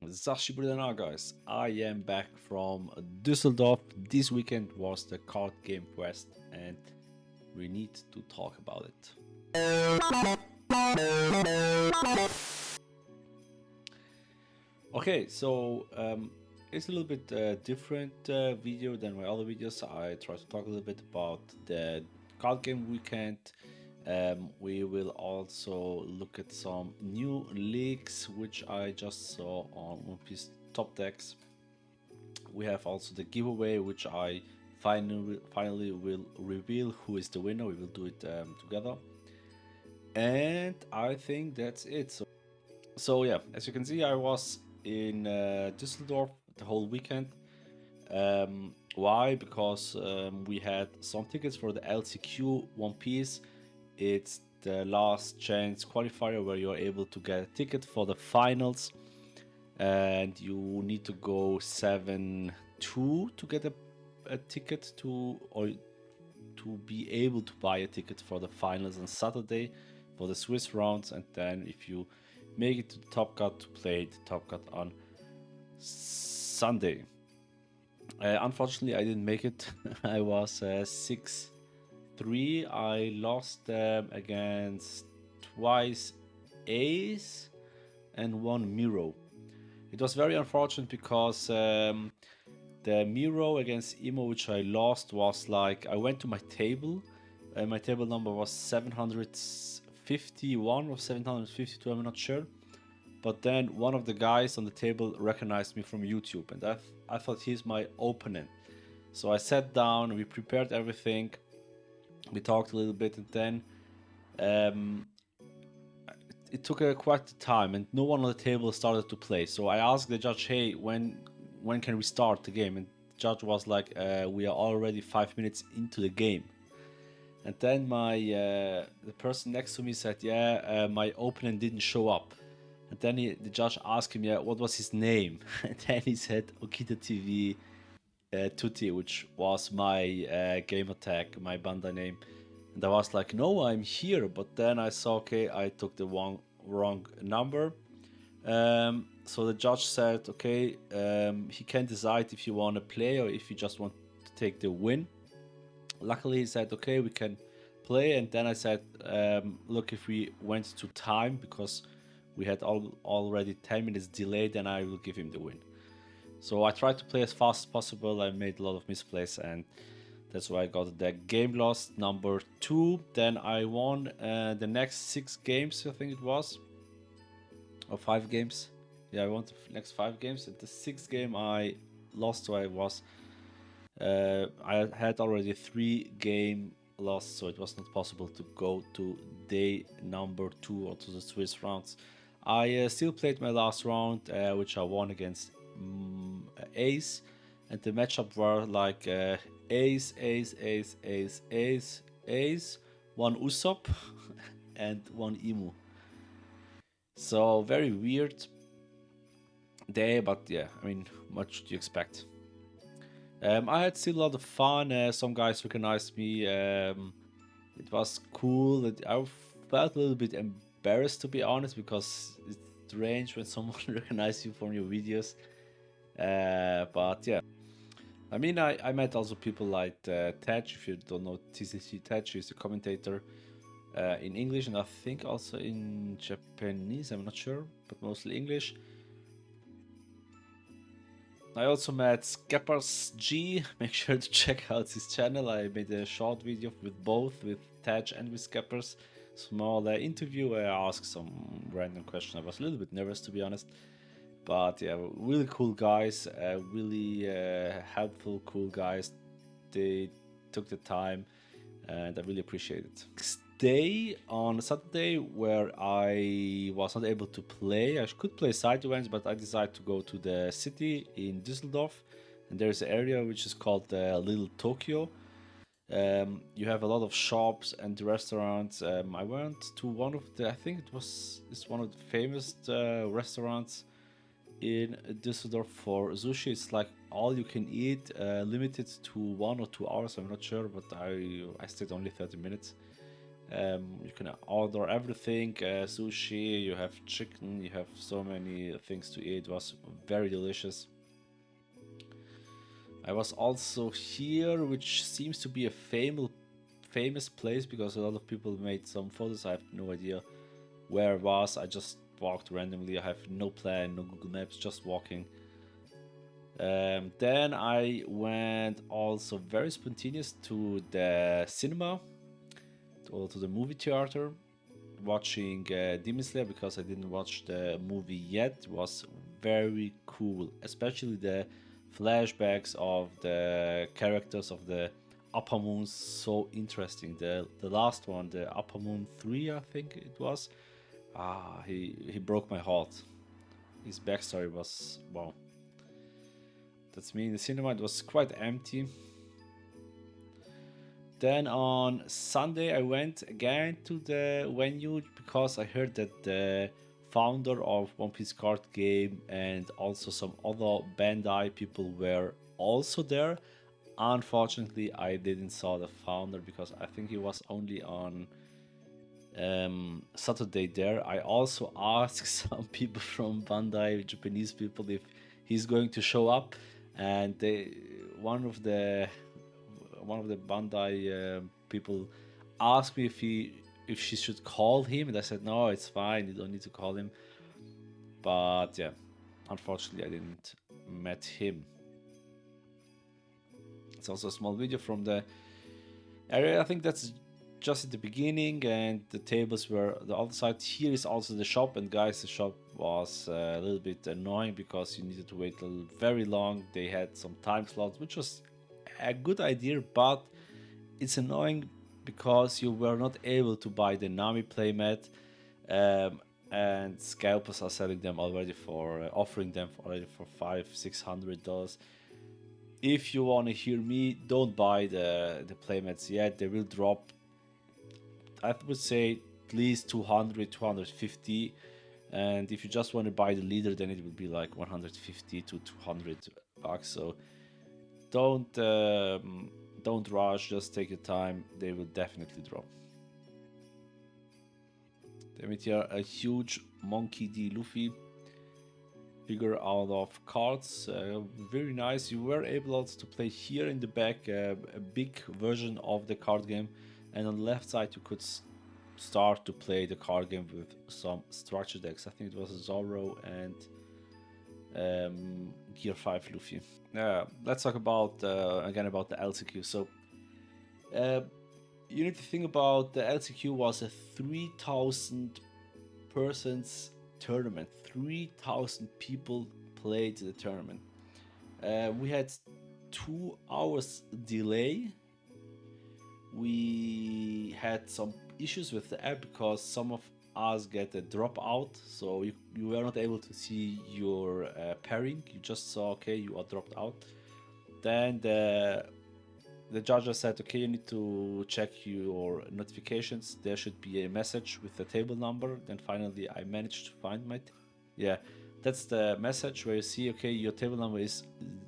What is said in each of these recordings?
Zashi guys, I am back from Düsseldorf. This weekend was the Card Game Fest and we need to talk about it. Okay, so it's a little bit different video than my other videos. I try to talk a little bit about the card game weekend. We will also look at some new leaks which I just saw on One Piece Top Decks. We have also the giveaway which I finally will reveal who is the winner. We will do it together, and I think that's it. So yeah, as you can see, I was in Düsseldorf the whole weekend. Why? Because we had some tickets for the LCQ One Piece. It's the last chance qualifier where you're able to get a ticket for the finals, and you need to go 7-2 to get a ticket to be able to buy a ticket for the finals on Saturday for the Swiss rounds, and then if you make it to the Top Cut to play the Top Cut on Sunday. Unfortunately, I didn't make it. I was 6-3. I lost against twice Ace and one Miro. It was very unfortunate because the Miro against Emo, which I lost, was like I went to my table. My table number was 751 or 752, I'm not sure. But then one of the guys on the table recognized me from YouTube, and I thought he's my opponent. So I sat down, we prepared everything, we talked a little bit, and then it took quite a time, and no one on the table started to play. So I asked the judge, "Hey, when can we start the game?" And the judge was like, "We are already 5 minutes into the game." And then the person next to me said, "Yeah, my opponent didn't show up." And then the judge asked him, "Yeah, what was his name?" And then he said, "Okita TV Tutti," which was my game attack, my Bandai name. And I was like, "No, I'm here." But then I saw, okay, I took the wrong number. So the judge said, okay, he can decide if you want to play or if you just want to take the win. Luckily, he said, okay, we can play. And then I said, look, if we went to time, because we had already 10 minutes delay, then I will give him the win. So I tried to play as fast as possible. I made a lot of misplays, and that's why I got the game loss number 2. Then I won the next 6 games, I think it was, or 5 games. Yeah, I won the next 5 games. At the 6th game I lost, so I had already 3 game loss, so it was not possible to go to day number 2 or to the Swiss rounds. I still played my last round, which I won against Ace, and the matchup were like Ace, Ace, Ace, Ace, Ace, Ace, one Usopp, and one Emu. So very weird day, but yeah, I mean, what should you expect? I had still a lot of fun. Some guys recognized me. It was cool. I felt a little bit embarrassed, to be honest, because it's strange when someone recognizes you from your videos. But yeah, I mean, I met also people like Tej. If you don't know TCG Tej, he's a commentator in English and I think also in Japanese. I'm not sure, but mostly English. I also met Skeppers G. Make sure to check out his channel. I made a short video with both, with Tej and with Skeppers. Small interview where I asked some random question. I was a little bit nervous, to be honest. But yeah, really cool guys, really helpful, cool guys. They took the time and I really appreciate it. Next day on Saturday, where I was not able to play, I could play side events, but I decided to go to the city in Düsseldorf, and there's an area which is called Little Tokyo. You have a lot of shops and restaurants. I went to one of the, I think it's one of the famous restaurants in Düsseldorf for sushi. It's like all you can eat, limited to 1 or 2 hours. I'm not sure, but I stayed only 30 minutes. You can order everything, sushi, you have chicken, you have so many things to eat. It was very delicious. I was also here, which seems to be a famous place because a lot of people made some photos. I have no idea where it was. I just walked randomly. I have no plan, no Google Maps, just walking. Then I went also very spontaneous to the cinema or to the movie theater, watching Demon Slayer because I didn't watch the movie yet. It was very cool, especially the flashbacks of the characters of the Upper Moons. So interesting. The last one, the Upper Moon 3, I think it was. He broke my heart. His backstory was wow. That's me in the cinema. It was quite empty. Then on Sunday, I went again to the venue because I heard that the founder of One Piece Card Game and also some other Bandai people were also there. Unfortunately, I didn't saw the founder because I think he was only on Saturday there. I also asked some people from Bandai, Japanese people, if he's going to show up, and one of the Bandai people asked me if she should call him, and I said no, it's fine, you don't need to call him. But yeah, unfortunately, I didn't met him. It's also a small video from the area. I think that's just at the beginning, and the tables were the other side. Here is also the shop, and guys, the shop was a little bit annoying because you needed to wait very long. They had some time slots, which was a good idea, but it's annoying because you were not able to buy the Nami playmat, and scalpers are selling them already for offering them already for $500-600. If you want to hear me, don't buy the playmats yet. They will drop, I would say, at least 200-250. And if you just want to buy the leader, then it will be like 150 to 200 bucks. So don't rush, just take your time. They will definitely drop. Then we here a huge Monkey D. Luffy figure out of cards. Very nice. You were able also to play here in the back a big version of the card game, and on the left side you could start to play the card game with some structure decks. I think it was Zoro and Gear 5 Luffy. Let's talk about again about the LCQ. So you need to think about the LCQ was a 3,000 persons tournament. 3,000 people played the tournament. We had 2 hours delay. We had some issues with the app because some of us get a dropout, so you were not able to see your pairing. You just saw, okay, you are dropped out. Then the judges said, okay, you need to check your notifications. There should be a message with the table number. Then finally I managed to find my that's the message where you see, okay, your table number is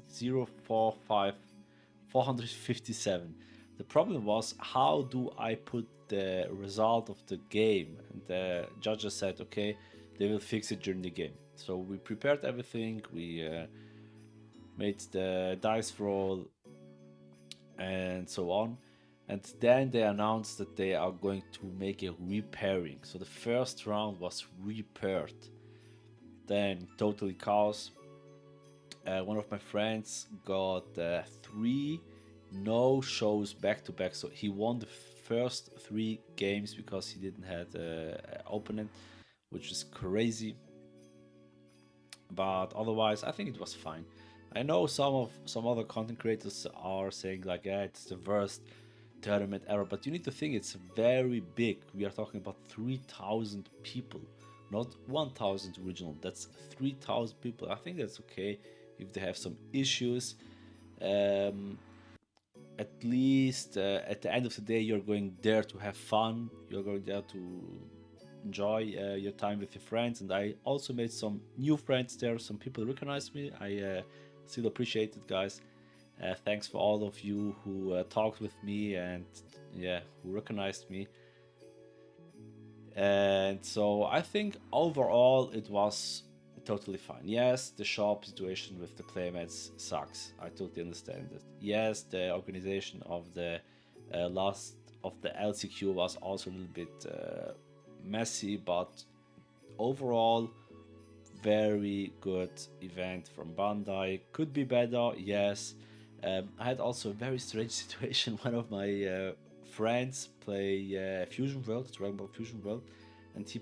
045457. The problem was, how do I put the result of the game? And the judges said, okay, they will fix it during the game. So we prepared everything, we made the dice roll and so on, and then they announced that they are going to make a repairing. So the first round was repaired, then totally chaos. One of my friends got 3 no shows back to back, so he won the first 3 games because he didn't have an opponent, which is crazy. But otherwise, I think it was fine. I know some other content creators are saying like, yeah, it's the worst tournament ever, but you need to think it's very big. We are talking about 3,000 people, not 1,000 original. That's 3,000 people. I think that's okay if they have some issues. At least at the end of the day, you're going there to have fun. You're going there to enjoy your time with your friends. And I also made some new friends there. Some people recognized me. I still appreciate it, guys. Thanks for all of you who talked with me and who recognized me. And so I think overall it was totally fine. Yes, the shop situation with the playmates sucks. I totally understand it. Yes, the organization of the last of the LCQ was also a little bit messy, but overall very good event from Bandai. Could be better, yes. I had also a very strange situation. One of my friends play Fusion World, Dragon Ball Fusion World, and he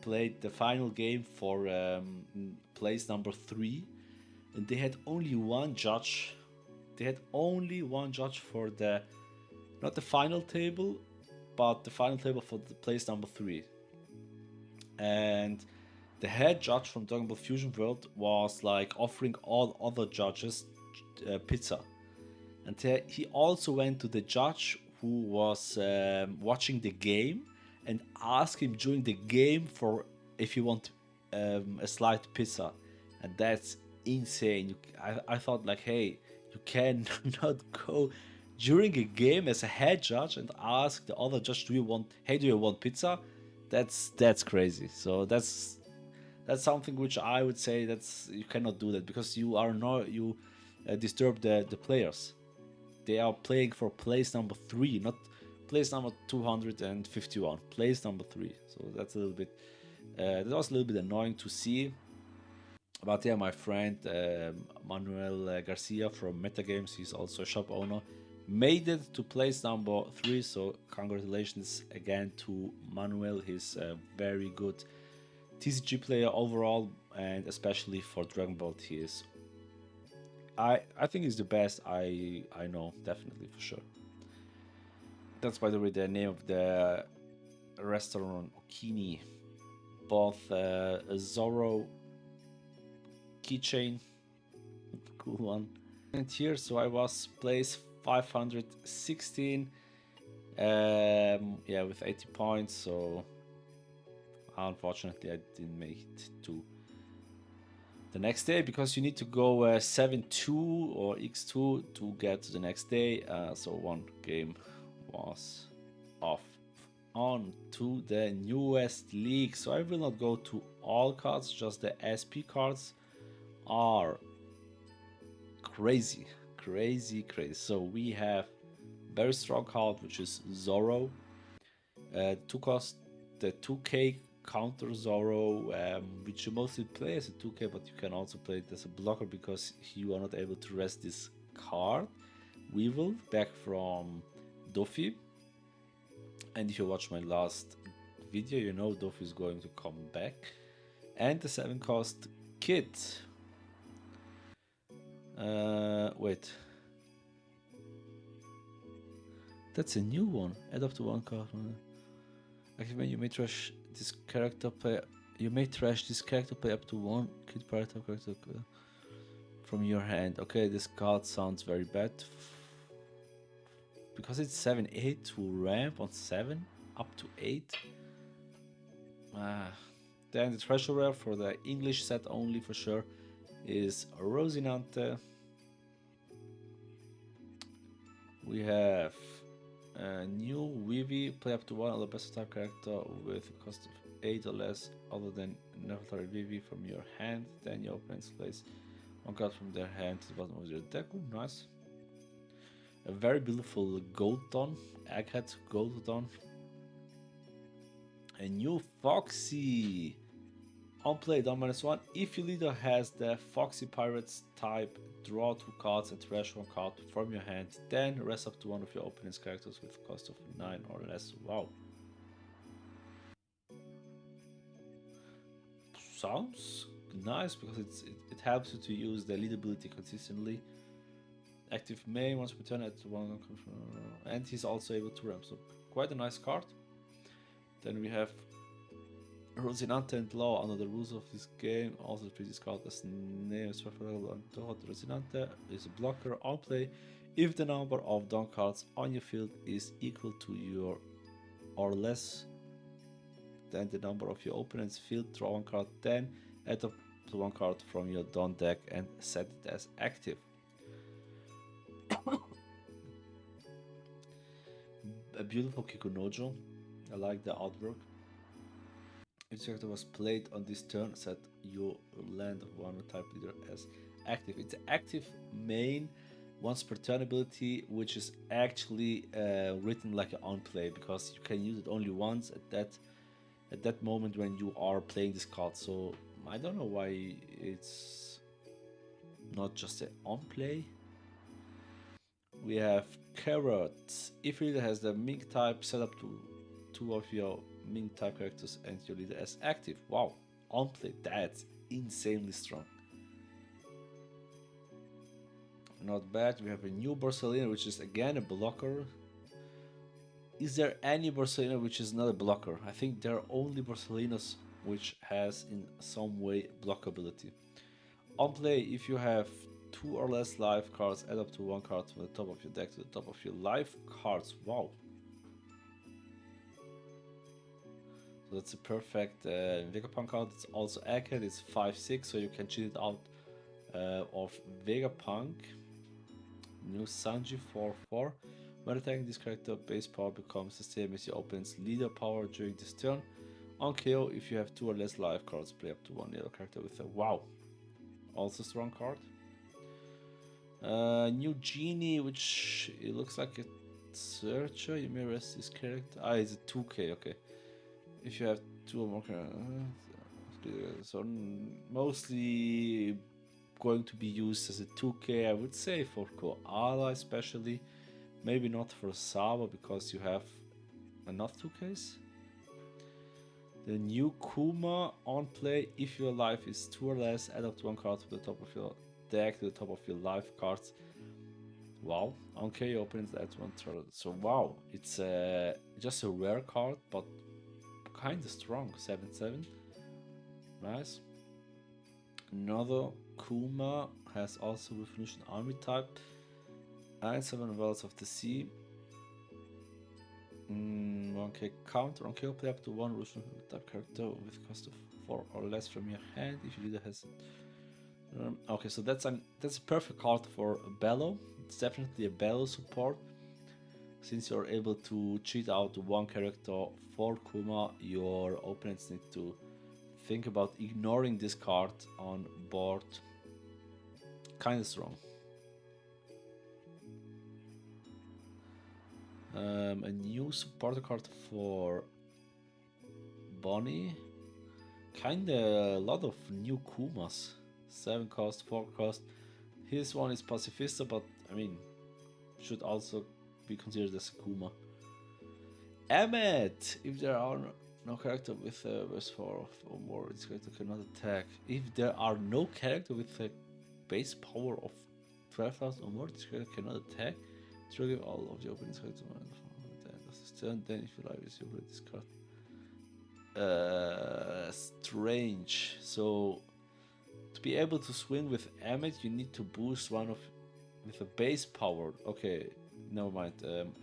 played the final game for place number 3, and they had only one judge. They had only one judge for the not the final table, but the final table for the place number 3. And the head judge from Dragon Ball Fusion World was like offering all other judges pizza, and he also went to the judge who was watching the game and asked him during the game for if he want a slight pizza, and that's insane. I thought like, hey, you can not go during a game as a head judge and ask the other judge, do you want pizza? That's crazy. So that's something which I would say that's you cannot do that, because you disturb the players. They are playing for place number 3, not place number 251. Place number 3. So that's a little bit that was a little bit annoying to see. But yeah, my friend Manuel Garcia from Metagames, he's also a shop owner, made it to place number 3. So congratulations again to Manuel. He's a very good TCG player overall, and especially for Dragon Ball, he is. I think he's the best I know, definitely, for sure. That's, by the way, the name of the restaurant, Okini. Both Zoro keychain, cool one. And here, so I was place 516, yeah, with 80 points. So unfortunately, I didn't make it to the next day, because you need to go 7-2 or x2 to get to the next day. So one game was off. On to the newest league. So I will not go to all cards, just the SP cards are crazy. So we have very strong card, which is Zoro. To cost the 2k counter Zoro, which you mostly play as a 2k, but you can also play it as a blocker because you are not able to rest this card. Weevil, back from Dofi. And if you watch my last video, you know Dofi is going to come back. And the 7 cost Kit. Wait. That's a new one. Add up to 1 card. Activate, you may trash this character play. You may trash this character play up to 1 Kit character from your hand. Okay, this card sounds very bad. Because it's 7-8 to ramp on 7 up to 8. Then the treasure rare for the English set only for sure is Rosinante. We have a new Vivi, play up to 1 other best type character with a cost of 8 or less other than Nefertari Vivi from your hand. Then your opponent's place 1 card from their hand to the bottom of your deck. Ooh, nice. A very beautiful Goldton, Egghead Goldton. A new Foxy. On play, down -1. If your leader has the Foxy Pirates type, draw 2 cards and trash 1 card from your hand. Then rest up to 1 of your opponent's characters with a cost of 9 or less. Wow. Sounds nice, because it helps you to use the lead ability consistently. Active main once per turn at 1, and he's also able to ramp, so quite a nice card. Then we have Rosinante and Law. Under the rules of this game, also treat this card as name is preferable and Rosinante is a blocker on play if the number of down cards on your field is equal to your or less than the number of your opponent's field. Draw 1 card, then add up to 1 card from your down deck and set it as active. A beautiful Kikunojo. I like the artwork. If this character was played on this turn, set your land of one type leader as active. It's active main once per turn ability, which is actually written like an on play because you can use it only once at that moment when you are playing this card. So I don't know why it's not just an on play. We have Carrot. If your leader has the Mink type, set up to two of your Mink type characters and your leader as active. Wow, on play, that's insanely strong. Not bad. We have a new Barcelona, which is again a blocker. Is there any Barcelona which is not a blocker? I think there are only Barcelonas which has in some way blockability. On play, if you have two or less life cards, add up to one card from the top of your deck to the top of your life cards. Wow. So that's a perfect Vegapunk card. It's also accurate. It's 5/6, so you can cheat it out of Vegapunk. New Sanji 4/4. When attacking this character, base power becomes the same as your opponent's leader power during this turn. On KO, if you have two or less life cards, play up to one yellow character with a wow. Also strong card. New Genie, which it looks like a searcher. You may rest this character. Ah, it's a 2K, okay. If you have two or more so mostly going to be used as a 2K, I would say, for Koala especially. Maybe not for Saba because you have enough 2Ks. The new Kuma on play, if your life is 2 or less, add up to one card to the top of your deck to the top of your life cards. Wow, on KO your opponent adds one turn. So wow, it's just a rare card, but kind of strong. 7/7. Nice. Another Kuma has also Revolution Army type. And 7 Wells of the Sea. 1K counter on KO, play up to one Revolution type character with cost of 4 or less from your hand if your leader has. Okay, so that's a perfect card for Bello. It's definitely a Bello support. Since you're able to cheat out one character for Kuma, your opponents need to think about ignoring this card on board. Kinda strong. A new supporter card for Bonnie. Kinda a lot of new Kumas. 7 cost, 4 cost. His one is Pacifista, but I mean, should also be considered as a Kuma. Emmet! If there are no character with a verse 4 or more, this character cannot attack. If there are no character with a base power of 12,000 or more, this character cannot attack. Trigger all of the opening characters at the end of this turn. Then, if you like, you play this card. Strange. So, to be able to swing with Emmet, you need to boost one of with a base power. Okay, never mind.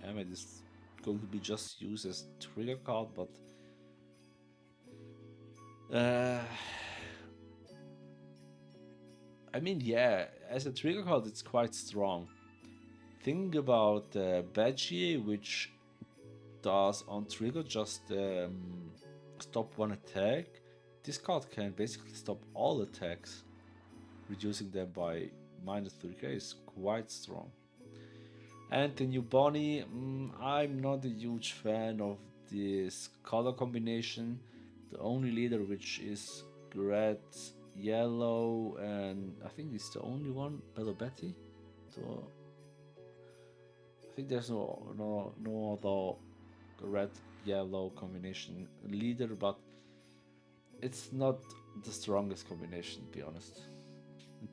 Emmet is going to be just used as trigger card, but I mean, yeah, as a trigger card, it's quite strong. Think about Badgie, which does on trigger just stop one attack. This card can basically stop all attacks, reducing them by -3k is quite strong. And the new Bonnie, I'm not a huge fan of this color combination. The only leader which is red, yellow, and I think it's the only one, Bello Betty. So I think there's no other red yellow combination leader, but it's not the strongest combination, to be honest.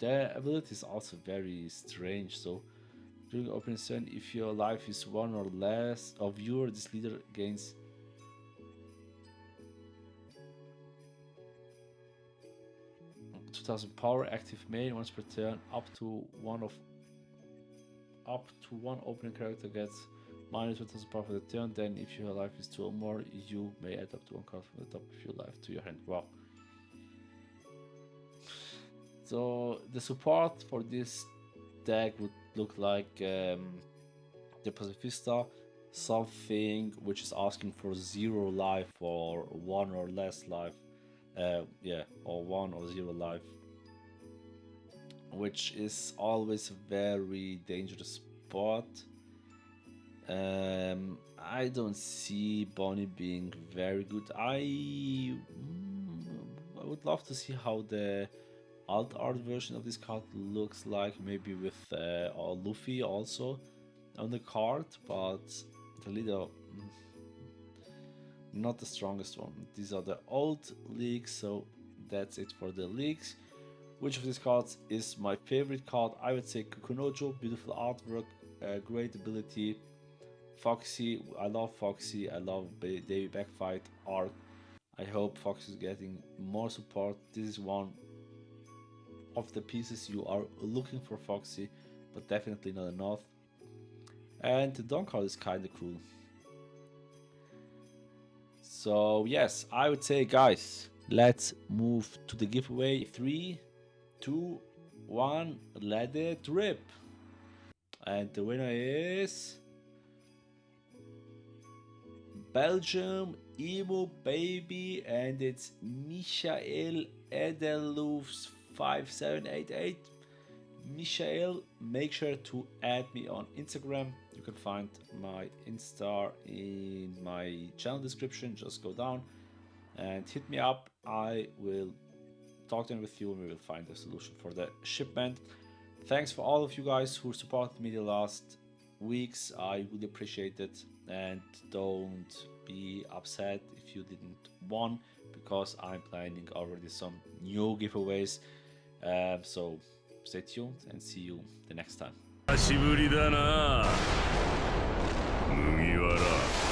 Their ability is also very strange. So during opening turn, if your life is 1 or less of your, this leader gains 2000 power, active main once per turn, up to one opening character gets -1000 power for the turn. Then if your life is 2 or more, you may add up to one card from the top of your life to your hand. Wow. So the support for this deck would look like the Pacifista, something which is asking for 0 life or 1 or less life Yeah, or 1 or 0 life, which is always a very dangerous spot. I don't see Bonnie being very good. I would love to see how the alt art version of this card looks like, maybe with or Luffy also on the card, but the leader, not the strongest one. These are the old leaks, so that's it for the leaks. Which of these cards is my favorite card? I would say Kukunojo, beautiful artwork, great ability. Foxy, I love Foxy, I love Davy Backfight art. I hope Foxy is getting more support. This is one of the pieces you are looking for Foxy, but definitely not enough. And the Don card is kinda cool. So yes, I would say guys, let's move to the giveaway. 3, 2, 1, let it rip. And the winner is Belgium Emo Baby, and it's Michael Edelhoofs 5788. Michael, make sure to add me on Instagram. You can find my Insta in my channel description. Just go down and hit me up. I will talk then with you and we will find a solution for the shipment. Thanks for all of you guys who supported me the last weeks. I really appreciate it, and don't be upset if you didn't win, because I'm planning already some new giveaways. So stay tuned and see you the next time. 久しぶりだな麦わら。